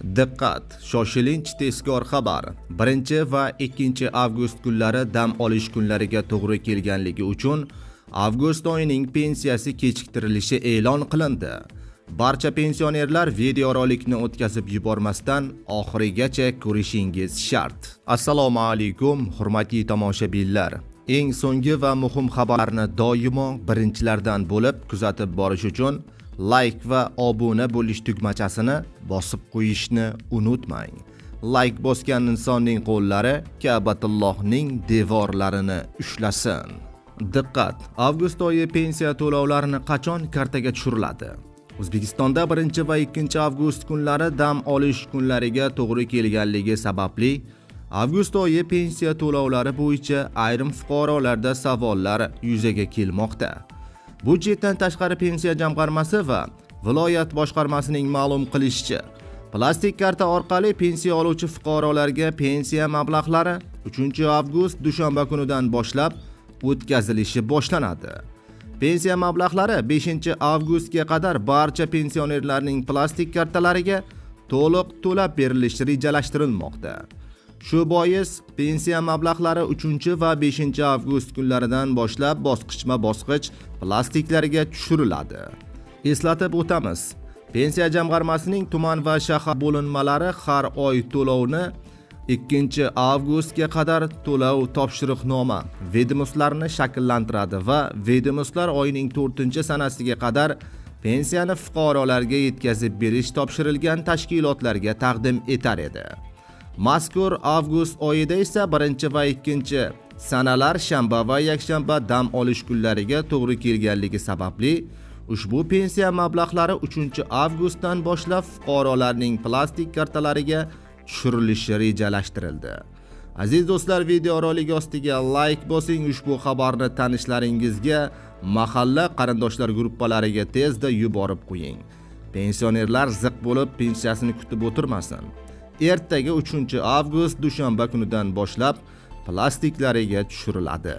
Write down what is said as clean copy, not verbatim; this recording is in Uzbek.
Diqqat! Shoshilinch tezkor xabar. 1 va 2 avgust kunlari dam olish kunlariga to'g'ri kelganligi uchun avgust oyining pensiyasi kechiktirilishi e'lon qilindi. Barcha pensionerlar videorolikni o'tkazib yubormasdan oxirigacha ko'rishingiz shart. Assalomu alaykum, hurmatli tomoshabinlar. Eng so'nggi va muhim xabarlarni doimo birinchilardan bo'lib kuzatib borish uchun like va obuna bo'lish tugmachasini bosib qo'yishni unutmang. Like bosgan insonning qo'llari Ka'batullohning devorlarini ushlasin. Diqqat! Avgust oyi pensiya to'lovlarini qachon kartaga tushiriladi? O'zbekistonda 1 va 2 avgust kunlari dam olish kunlariga to'g'ri kelganligi sababli avgust oyi pensiya to'lovlari bo'yicha ayrim fuqarolarda savollar yuzaga kelmoqda. Budjetdan tashqari pensiya jamg'armasi va viloyat boshqarmasining ma'lum qilishicha, plastik karta orqali pensiya oluvchi fuqarolarga pensiya mablag'lari 3 avgust dushanba kunidan boshlab o'tkazilishi boshlanadi. Pensiya mablag'lari 5 avgustga qadar barcha pensionerlarning plastik kartalariga to'liq to'lab berilishi rejalashtirilmoqda. Shu bois pensiya mablag'lari 3 va 5 avgust kunlaridan boshlab bosqichma-bosqich plastiklarga tushiriladi. Eslatib o'tamiz, pensiya jamg'armasining tuman va shahar bo'linmalari har oy to'lovni 2 avgustga qadar to'lov topshiriqnoma vedomoslarini shakllantiradi va vedomoslar oyining 4-sanasiga qadar pensiyani fuqarolarga yetkazib berish topshirilgan tashkilotlarga taqdim etar edi. Mazkur avgust oyida esa 1 va 2 sanalar shanba va yakshanba dam olish kunlariga to'g'ri kelganligi sababli ushbu pensiya mablag'lari 3 avgustdan boshlab fuqarolarning plastik kartalariga tushirilishi rejalashtirildi. Aziz do'stlar, videorolik ostiga like bosing, ushbu xabarni tanishlaringizga, mahalla qarindoshlar gruppalariga tezda yuborib qo'ying. Pensionerlar ziq bo'lib pensiyasini kutib o'tirmasin. Ertaga 3 avgust dushanba kunidan boshlab plastiklariga tushiriladi.